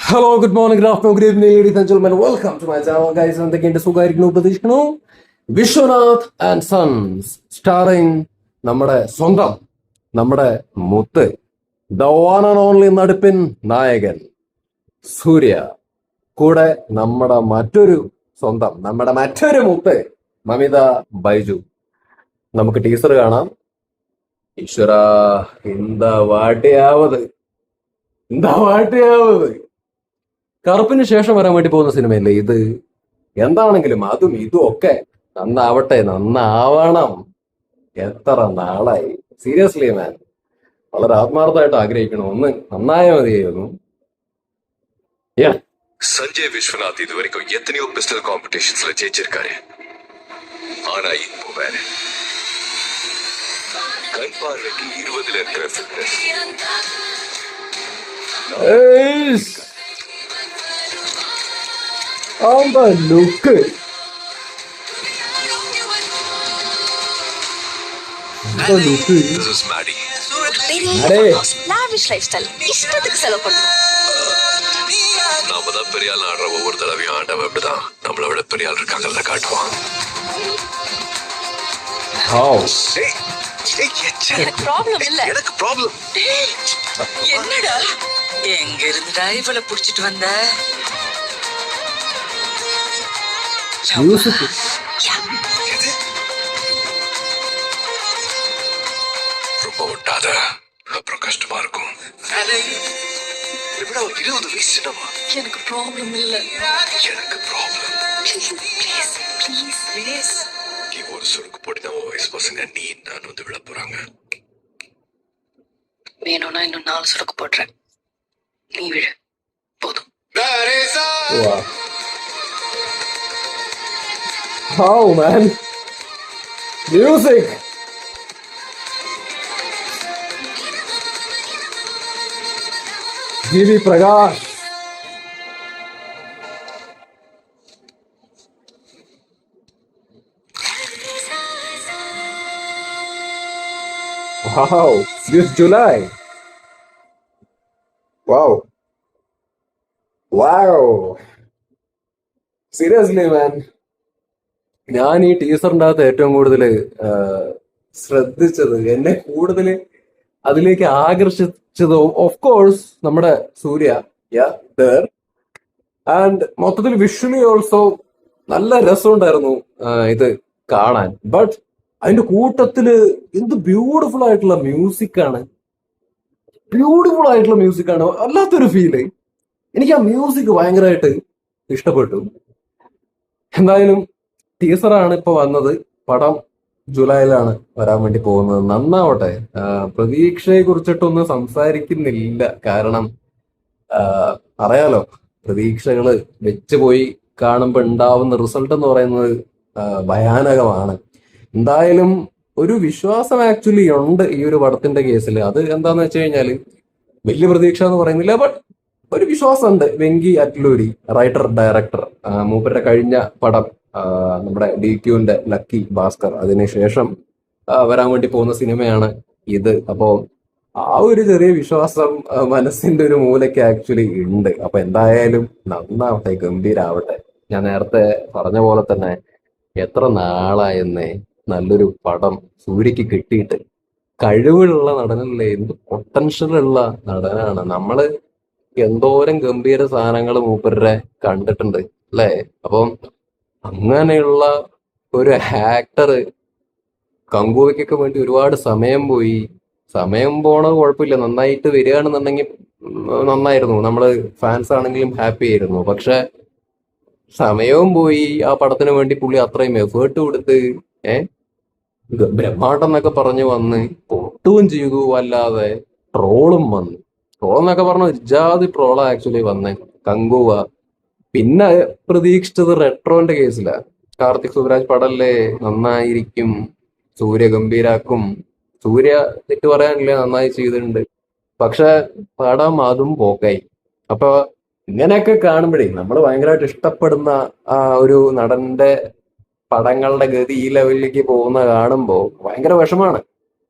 Hello, good morning, good afternoon, good evening, ladies and gentlemen. Welcome to my channel guys. എന്തൊക്കെയുണ്ട്? സുഖമായിരിക്കുന്നു, പ്രതീക്ഷിക്കുന്നു. Vishwanath and sons steering നമ്മുടെ സ്വന്തം, നമ്മുടെ മുത്ത്, ദ വൺ ആൻഡ് ഓൺലി നടുപ്പിൻ നായകൻ സൂര്യ. കൂടെ നമ്മുടെ മറ്റൊരു സ്വന്തം, നമ്മുടെ മറ്റൊരു മുത്ത് മമിത ബൈജു. നമുക്ക് ടീസർ കാണാം. ഈശ്വരാ, എന്താ വാട്ടിയാവത്, എന്താ വാട്ടിയാവത്. കറുപ്പിന് ശേഷം വരാൻ വേണ്ടി പോകുന്ന സിനിമയല്ലേ ഇത്? എന്താണെങ്കിലും അതും ഇതും ഒക്കെ നന്നാവട്ടെ, നന്നാവണം. എത്ര നാളായി, സീരിയസ്ലി മാൻ, വളരെ ആത്മാർത്ഥമായിട്ട് ആഗ്രഹിക്കണം, ഒന്ന് നന്നായ മതിയായിരുന്നു. சஞ்சய் விஸ்வநாத் இது வரைக்கும் எத்தனையோ பிஸ்டல் காம்படிஷன்ஸ்ல ஜெயிச்சிருக்காரு. ஆனா இப்போ வேற. கண் பார்வைக்கு 20ல இருக்கிற fitness, look, look this is Maddie. Lavish life style இஷ்டத்துக்கு செலவு பண்ணும். நாம தான் பெரிய ஆள் ஆடுற ஒவ்வொரு தடவையும் ஆண்டவன் அப்படிதான் நம்மளை விட பெரிய ஆள் இருக்காங்கல்ல காட்டுவான். எனக்கு ப்ராப்ளம் இல்ல. எனக்கு ப்ராப்ளம். என்னடா எங்க இருந்துடா இவளை புடிச்சிட்டு வந்த? மியூசிக். ரொம்ப ஒட்டாத, அப்புறம் கஷ்டமா இருக்கும். இப்படா 20 வயசு சின்னமா. எனக்கு ப்ராப்ளம் இல்ல. எனக்கு ப்ராப்ளம். Please please please. நீ ஒரு சுருக்கு போட்டு தான் வயசு பசங்க நீ நான் வந்து விழ போறாங்க. வேணும்னா இன்னும் 4 சுருக்கு போடுறேன், நீ விழு போதும். How man, music. GV Prakash. Wow, this July. Wow. Wow. Seriously man, ഞാൻ ഈ ടീസറിൻ്റെ അകത്ത് ഏറ്റവും കൂടുതൽ ശ്രദ്ധിച്ചത്, എന്നെ കൂടുതൽ അതിലേക്ക് ആകർഷിച്ചത് ഓഫ് കോഴ്സ് നമ്മുടെ സൂര്യ, ആൻഡ് മൊത്തത്തിൽ വിഷ്വലി ഓൾസോ നല്ല രസമുണ്ടായിരുന്നു ഇത് കാണാൻ. ബട്ട് അതിന്റെ കൂട്ടത്തില് എന്ത് ബ്യൂട്ടിഫുൾ ആയിട്ടുള്ള മ്യൂസിക്കാണ്, ബ്യൂട്ടിഫുൾ ആയിട്ടുള്ള മ്യൂസിക്കാണ്, വല്ലാത്തൊരു ഫീല്. എനിക്ക് ആ മ്യൂസിക് ഭയങ്കരമായിട്ട് ഇഷ്ടപ്പെട്ടു. എന്തായാലും ടീസറാണ് ഇപ്പൊ വന്നത്, പടം ജൂലൈയിലാണ് വരാൻ വേണ്ടി പോകുന്നത്. നന്നാവട്ടെ. പ്രതീക്ഷയെ കുറിച്ചിട്ടൊന്നും സംസാരിക്കുന്നില്ല, കാരണം അറിയാലോ, പ്രതീക്ഷകള് വെച്ച് പോയി കാണുമ്പോൾ ഉണ്ടാവുന്ന റിസൾട്ട് എന്ന് പറയുന്നത് ഭയാനകമാണ്. എന്തായാലും ഒരു വിശ്വാസം ആക്ച്വലി ഉണ്ട് ഈ ഒരു പടത്തിന്റെ കേസിൽ. അത് എന്താന്ന് വെച്ച് കഴിഞ്ഞാല് വലിയ പ്രതീക്ഷ എന്ന് പറയുന്നില്ല, ബട്ട് ഒരു വിശ്വാസം ഉണ്ട്. വെങ്കി അറ്റ്ലൂരി, റൈറ്റർ ഡയറക്ടർ, മൂപ്പരുടെ കഴിഞ്ഞ പടം നമ്മുടെ DQന്റെ ലക്കി ഭാസ്കർ, അതിനുശേഷം വരാൻ വേണ്ടി പോകുന്ന സിനിമയാണ് ഇത്. അപ്പോ ആ ഒരു ചെറിയ വിശ്വാസം മനസ്സിന്റെ ഒരു മൂലയ്ക്ക് ആക്ച്വലി ഉണ്ട്. അപ്പൊ എന്തായാലും നന്നാവട്ടെ, ഗംഭീരാവട്ടെ. ഞാൻ നേരത്തെ പറഞ്ഞ പോലെ തന്നെ എത്ര നാളായെന്നേ നല്ലൊരു പടം സൂര്യക്ക് കിട്ടിയിട്ട്. കഴിവുള്ള നടനല്ലേ, എന്ത് പൊട്ടൻഷ്യൽ ഉള്ള നടനാണ്. നമ്മള് എന്തോരം ഗംഭീര സാധനങ്ങൾ മൂപ്പരുടെ കണ്ടിട്ടുണ്ട് അല്ലേ? അപ്പം അങ്ങനെയുള്ള ഒരു ആക്ടർ കങ്കുവയ്ക്കൊക്കെ വേണ്ടി ഒരുപാട് സമയം പോയി. സമയം പോണത് കുഴപ്പമില്ല, നന്നായിട്ട് വരികയാണെന്നുണ്ടെങ്കിൽ നന്നായിരുന്നു, നമ്മള് ഫാൻസ് ആണെങ്കിലും ഹാപ്പി ആയിരുന്നു. പക്ഷെ സമയവും പോയി. ആ പടത്തിന് വേണ്ടി പുള്ളി അത്രയും എഫേർട്ട് കൊടുത്ത് ബ്രഹ്മാണ്ടം എന്നൊക്കെ പറഞ്ഞു വന്ന് പൊട്ടുകയും ചെയ്തു. അല്ലാതെ ട്രോളും വന്നു. ട്രോൾ എന്നൊക്കെ പറഞ്ഞ ഒരുജാതി ട്രോളാ ആക്ച്വലി വന്നേ കങ്കുവ. പിന്നെ പ്രതീക്ഷിച്ചത് റെട്രോന്റെ കേസിലാ. കാർത്തിക് സുബ്രാജ് പടല്ലേ, നന്നായിരിക്കും, സൂര്യ ഗംഭീരാക്കും. സൂര്യ തെറ്റ് പറയാനില്ല, നന്നായി ചെയ്തിട്ടുണ്ട്. പക്ഷെ പടം അതും പോക്കായി. അപ്പൊ ഇങ്ങനെയൊക്കെ കാണുമ്പോഴേ നമ്മൾ ഭയങ്കരമായിട്ട് ഇഷ്ടപ്പെടുന്ന ആ ഒരു നടന്റെ പടങ്ങളുടെ ഗതി ഈ ലെവലിലേക്ക് പോകുന്ന കാണുമ്പോൾ ഭയങ്കര വിഷമാണ്.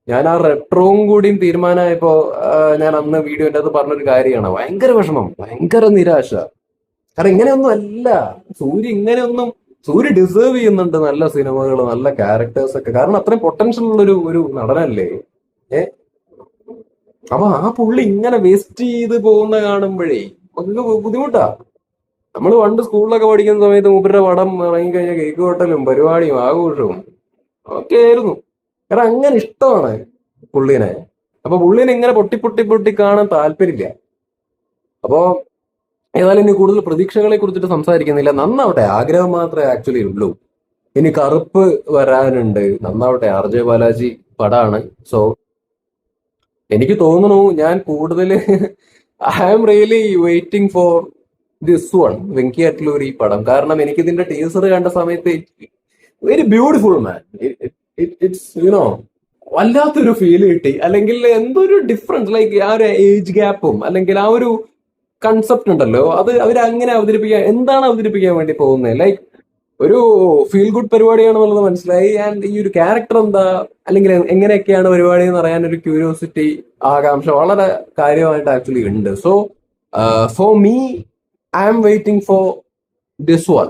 ഞാൻ ആ റെട്രോവും കൂടിയും തീരുമാനമായപ്പോ ഞാൻ അന്ന് വീഡിയോന്റെ അത് പറഞ്ഞൊരു കാര്യമാണ്. ഭയങ്കര വിഷമം, ഭയങ്കര നിരാശ. കാരണം ഇങ്ങനെയൊന്നും അല്ല സൂര്യ, ഇങ്ങനെയൊന്നും സൂര്യ ഡിസേർവ് ചെയ്യുന്നുണ്ട് നല്ല സിനിമകൾ, നല്ല ക്യാരക്ടേഴ്സ് ഒക്കെ. കാരണം അത്രയും പൊട്ടൻഷ്യൽ ഉള്ള ഒരു നടനല്ലേ. ഏ അപ്പൊ ആ പുള്ളി ഇങ്ങനെ വേസ്റ്റ് ചെയ്ത് പോകുന്ന കാണുമ്പോഴേ നമുക്ക് ബുദ്ധിമുട്ടാ. നമ്മൾ പണ്ട് സ്കൂളിലൊക്കെ പഠിക്കുന്ന സമയത്ത് മൂപ്പരുടെ പടം ഇറങ്ങിക്കഴിഞ്ഞാൽ കേക്ക് ഹോട്ടലും പരിപാടിയും ആഘോഷവും ഒക്കെ ആയിരുന്നു. കാരണം അങ്ങനെ ഇഷ്ടമാണ് പുള്ളിനെ. അപ്പൊ പുള്ളിനെ ഇങ്ങനെ പൊട്ടി പൊട്ടി പൊട്ടി കാണാൻ താല്പര്യമില്ല. അപ്പോ ഏതായാലും ഇനി കൂടുതൽ പ്രതീക്ഷകളെ കുറിച്ചിട്ട് സംസാരിക്കുന്നില്ല. നന്നാവട്ടെ, ആഗ്രഹം മാത്രമേ ആക്ച്വലി ഉള്ളൂ. ഇനി കറുപ്പ് വരാനുണ്ട്, നന്നാവട്ടെ. RJ ബാലാജി പടാണ്. സോ എനിക്ക് തോന്നുന്നു ഞാൻ കൂടുതൽ I am really waiting for this one, Venky Atluri പടം. കാരണം എനിക്ക് ഇതിന്റെ ടീസർ കണ്ട സമയത്ത് very beautiful man, it's you know വല്ലാത്തൊരു ഫീൽ കിട്ടി. അല്ലെങ്കിൽ എന്തോ ഒരു ഡിഫറൻസ്, ലൈക്ക് ആ ഒരു ഏജ് ഗ്യാപ്പും അല്ലെങ്കിൽ ആ ഒരു കൺസെപ്റ്റ് ഉണ്ടല്ലോ, അത് അവർ അങ്ങനെ അവതരിപ്പിക്കാൻ, എന്താണ് അവതരിപ്പിക്കാൻ വേണ്ടി പോകുന്നത്, ലൈക്ക് ഒരു ഫീൽ ഗുഡ് പരിപാടിയാണെന്നുള്ളത് മനസ്സിലായി. ആൻഡ് ഈ ഒരു ക്യാരക്ടർ എന്താ അല്ലെങ്കിൽ എങ്ങനെയൊക്കെയാണ് പരിപാടി എന്ന് അറിയാൻ ഒരു ക്യൂരിയോസിറ്റി, ആകാംക്ഷ വളരെ കാര്യമായിട്ട് ആക്ച്വലി ഉണ്ട്. So for me, I am waiting for this one,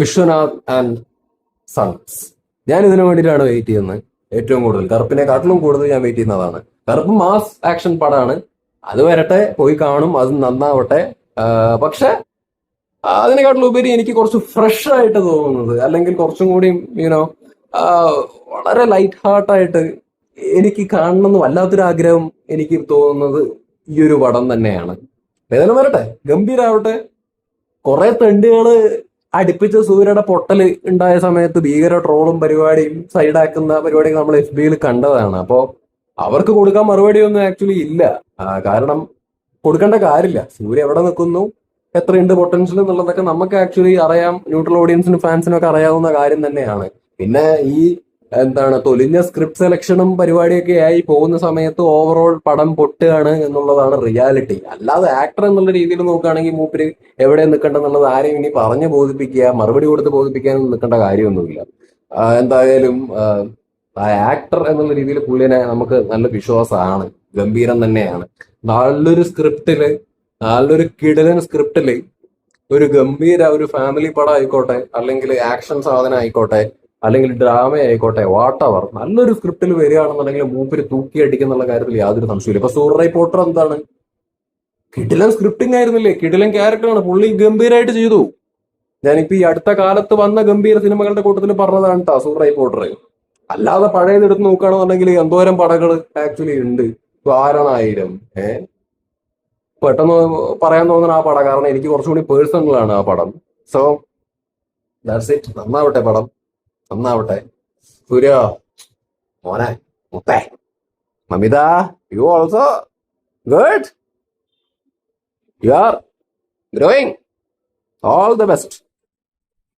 Vishwanath and sons. ഞാൻ ഇതിനു വേണ്ടിയിട്ടാണ് വെയിറ്റ് ചെയ്യുന്നത് ഏറ്റവും കൂടുതൽ. കറുപ്പിനെക്കാട്ടിലും കൂടുതൽ ഞാൻ വെയിറ്റ് ചെയ്യുന്നതാണ്. കറുപ്പ് മാസ് ആക്ഷൻ പടമാണ്, അത് വരട്ടെ, പോയി കാണും, അത് നന്നാവട്ടെ. പക്ഷെ അതിനെക്കാട്ടിലും ഉപരി എനിക്ക് കുറച്ച് ഫ്രഷ് ആയിട്ട് തോന്നുന്നത്, അല്ലെങ്കിൽ കുറച്ചും കൂടി യുനോ വളരെ ലൈറ്റ് ഹാർട്ടായിട്ട് എനിക്ക് കാണണമെന്ന് വല്ലാത്തൊരു ആഗ്രഹം എനിക്ക് തോന്നുന്നത് ഈ ഒരു പടം തന്നെയാണ്. ഏതായാലും വരട്ടെ, ഗംഭീരാവട്ടെ. കുറെ തെണ്ടുകള് അടുപ്പിച്ച് സൂര്യയുടെ പൊട്ടല് ഉണ്ടായ സമയത്ത് ഭീകര ട്രോളും പരിപാടിയും സൈഡാക്കുന്ന പരിപാടിയൊക്കെ നമ്മൾ FB കണ്ടതാണ്. അപ്പോ അവർക്ക് കൊടുക്കാൻ മറുപടിയൊന്നും ആക്ച്വലി ഇല്ല. കാരണം കൊടുക്കേണ്ട കാര്യമില്ല. സൂര്യ എവിടെ നിൽക്കുന്നു, എത്രയുണ്ട് പൊട്ടൻഷ്യൽ എന്നുള്ളതൊക്കെ നമുക്ക് ആക്ച്വലി അറിയാം. ന്യൂട്രൽ ഓഡിയൻസിനും ഫാൻസിനും ഒക്കെ അറിയാവുന്ന കാര്യം തന്നെയാണ്. പിന്നെ ഈ തൊലിഞ്ഞ സ്ക്രിപ്റ്റ് സെലക്ഷനും പരിപാടിയൊക്കെ ആയി പോകുന്ന സമയത്ത് ഓവറോൾ പടം പൊട്ടുകയാണ് എന്നുള്ളതാണ് റിയാലിറ്റി. അല്ലാതെ ആക്ടർ എന്നുള്ള രീതിയിൽ നോക്കുകയാണെങ്കിൽ മൂപ്പര് എവിടെ നിൽക്കേണ്ടെന്നുള്ളത് ആരെയും ഇനി പറഞ്ഞ് ബോധിപ്പിക്കുക, മറുപടി കൊടുത്ത് ബോധിപ്പിക്കാനൊന്നും നിൽക്കേണ്ട കാര്യമൊന്നുമില്ല. എന്തായാലും ആ ആക്ടർ എന്നുള്ള രീതിയിൽ പുള്ളിനെ നമുക്ക് നല്ല വിശ്വാസമാണ്, ഗംഭീരം തന്നെയാണ്. നല്ലൊരു സ്ക്രിപ്റ്റില്, നല്ലൊരു കിടിലൻ സ്ക്രിപ്റ്റില് ഒരു ഗംഭീര ഒരു ഫാമിലി പടം ആയിക്കോട്ടെ, അല്ലെങ്കിൽ ആക്ഷൻ സാധനം ആയിക്കോട്ടെ, അല്ലെങ്കിൽ ഡ്രാമ ആയിക്കോട്ടെ, വാട്ടവർ, നല്ലൊരു സ്ക്രിപ്റ്റിൽ വരികയാണെന്നുണ്ടെങ്കിൽ മൂപ്പര് തൂക്കിയടിക്കുന്നുള്ള കാര്യത്തിൽ യാതൊരു സംശയമില്ല. ഇപ്പൊ സൂറൈ പോട്ടർ എന്താണ്, കിടിലൻ സ്ക്രിപ്റ്റിംഗ് ആയിരുന്നില്ലേ, കിടിലൻ ക്യാരക്ടറാണ്, പുള്ളി ഗംഭീരമായിട്ട് ചെയ്തു. ഞാനിപ്പോ ഈ അടുത്ത കാലത്ത് വന്ന ഗംഭീര സിനിമകളുടെ കൂട്ടത്തിൽ പറഞ്ഞതാണ് കേട്ടോ സൂറൈ പോട്ടർ. അല്ലാതെ പഴയതെടുത്ത് നോക്കുകയാണെന്നുണ്ടെങ്കിൽ എന്തോരം പടങ്ങൾ ആക്ച്വലി ഉണ്ട്. വാരണായിരം, പെട്ടെന്ന് പറയാൻ തോന്നുന്ന ആ പടം, കാരണം എനിക്ക് കുറച്ചുകൂടി പേഴ്സണൽ ആണ് ആ പടം. So that's it. നന്നാവട്ടെ പടം, നന്നാവട്ടെ. സൂര്യ മോനെ, മുത്തേ, Mamitha, you also good, you are growing, all the best.